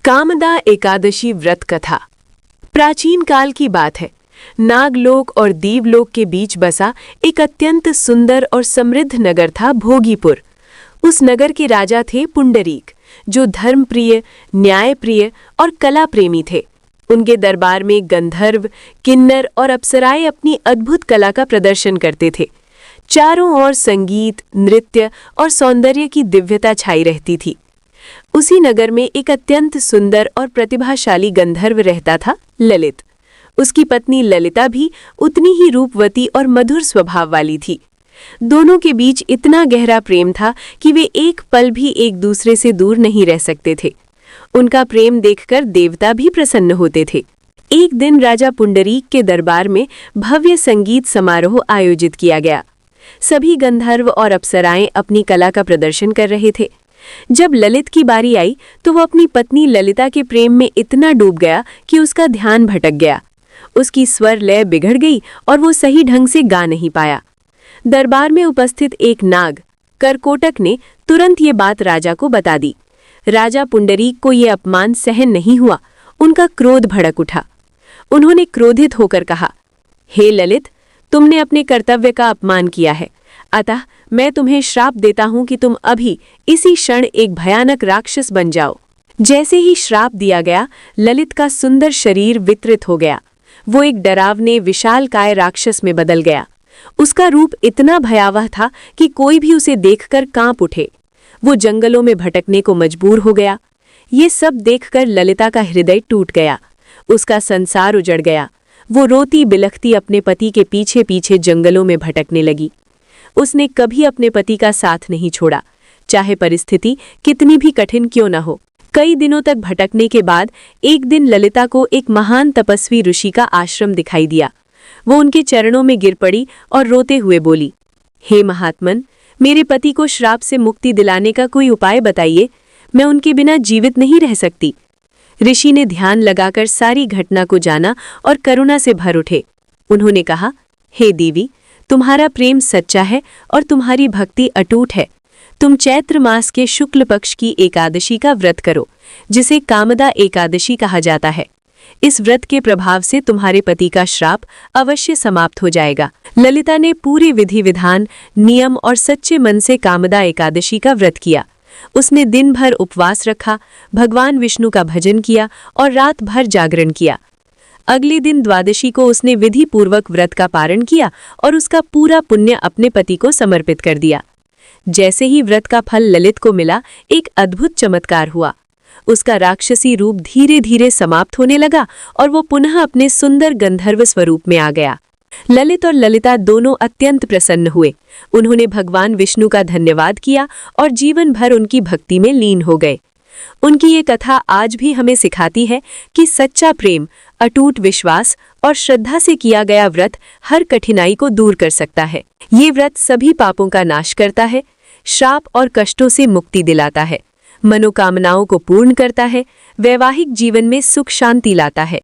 कामदा एकादशी व्रत कथा। प्राचीन काल की बात है। नागलोक और दीवलोक के बीच बसा एक अत्यंत सुंदर और समृद्ध नगर था भोगीपुर। उस नगर के राजा थे पुंडरीक, जो धर्मप्रिय, न्यायप्रिय और कला प्रेमी थे। उनके दरबार में गंधर्व, किन्नर और अप्सराएं अपनी अद्भुत कला का प्रदर्शन करते थे। चारों ओर संगीत, नृत्य और सौंदर्य की दिव्यता छाई रहती थी। उसी नगर में एक अत्यंत सुंदर और प्रतिभाशाली गंधर्व रहता था, ललित। उसकी पत्नी ललिता भी उतनी ही रूपवती और मधुर स्वभाव वाली थी। दोनों के बीच इतना गहरा प्रेम था कि वे एक पल भी एक दूसरे से दूर नहीं रह सकते थे। उनका प्रेम देखकर देवता भी प्रसन्न होते थे। एक दिन राजा पुंडरीक के दरबार में भव्य संगीत समारोह आयोजित किया गया। सभी गंधर्व और अप्सराएं अपनी कला का प्रदर्शन कर रहे थे। जब ललित की बारी आई तो वो अपनी पत्नी ललिता के प्रेम में इतना डूब गया कि उसका ध्यान भटक गया। उसकी स्वर लय बिगड़ गई और वो सही ढंग से गा नहीं पाया। दरबार में उपस्थित एक नाग, करकोटक, ने तुरंत ये बात राजा को बता दी। राजा पुंडरीक को ये अपमान सहन नहीं हुआ। उनका क्रोध भड़क उठा। उन्होंने क्रोधित होकर कहा, हे ललित, तुमने अपने कर्तव्य का अपमान किया है, अतः मैं तुम्हें श्राप देता हूं कि तुम अभी इसी क्षण एक भयानक राक्षस बन जाओ। जैसे ही श्राप दिया गया, ललित का सुंदर शरीर विकृत हो गया। वो एक डरावने विशालकाय राक्षस में बदल गया। उसका रूप इतना भयावह था कि कोई भी उसे देखकर कांप उठे। वो जंगलों में भटकने को मजबूर हो गया। ये सब देखकर ललिता का हृदय टूट गया। उसका संसार उजड़ गया। वो रोती बिलखती अपने पति के पीछे पीछे जंगलों में भटकने लगी। उसने कभी अपने पति का साथ नहीं छोड़ा, चाहे परिस्थिति कितनी भी कठिन क्यों न हो। कई दिनों तक भटकने के बाद एक दिन ललिता को एक महान तपस्वी ऋषि का आश्रम दिखाई दिया। वो उनके चरणों में गिर पड़ी और रोते हुए बोली, हे महात्मन, मेरे पति को श्राप से मुक्ति दिलाने का कोई उपाय बताइए। मैं उनके बिना जीवित नहीं रह सकती। ऋषि ने ध्यान लगाकर सारी घटना को जाना और करुणा से भर उठे। उन्होंने कहा, हे देवी, तुम्हारा प्रेम सच्चा है और तुम्हारी भक्ति अटूट है। तुम चैत्र मास के शुक्ल पक्ष की एकादशी का व्रत करो, जिसे कामदा एकादशी कहा जाता है। इस व्रत के प्रभाव से तुम्हारे पति का श्राप अवश्य समाप्त हो जाएगा। ललिता ने पूरे विधि विधान, नियम और सच्चे मन से कामदा एकादशी का व्रत किया। उसने दिन भर उपवास रखा, भगवान विष्णु का भजन किया और रात भर जागरण किया। अगले दिन द्वादशी को उसने विधि पूर्वक व्रत का पारण किया और उसका पूरा पुण्य अपने पति को समर्पित कर दिया। जैसे ही व्रत का फल ललित को मिला, एक अद्भुत चमत्कार हुआ। उसका राक्षसी रूप धीरे धीरे समाप्त होने लगा और वो पुनः अपने सुंदर गंधर्व स्वरूप में आ गया। ललित और ललिता दोनों अत्यंत प्रसन्न हुए। उन्होंने भगवान विष्णु का धन्यवाद किया और जीवन भर उनकी भक्ति में लीन हो गए। उनकी ये कथा आज भी हमें सिखाती है कि सच्चा प्रेम, अटूट विश्वास और श्रद्धा से किया गया व्रत हर कठिनाई को दूर कर सकता है। ये व्रत सभी पापों का नाश करता है, श्राप और कष्टों से मुक्ति दिलाता है, मनोकामनाओं को पूर्ण करता है, वैवाहिक जीवन में सुख शांति लाता है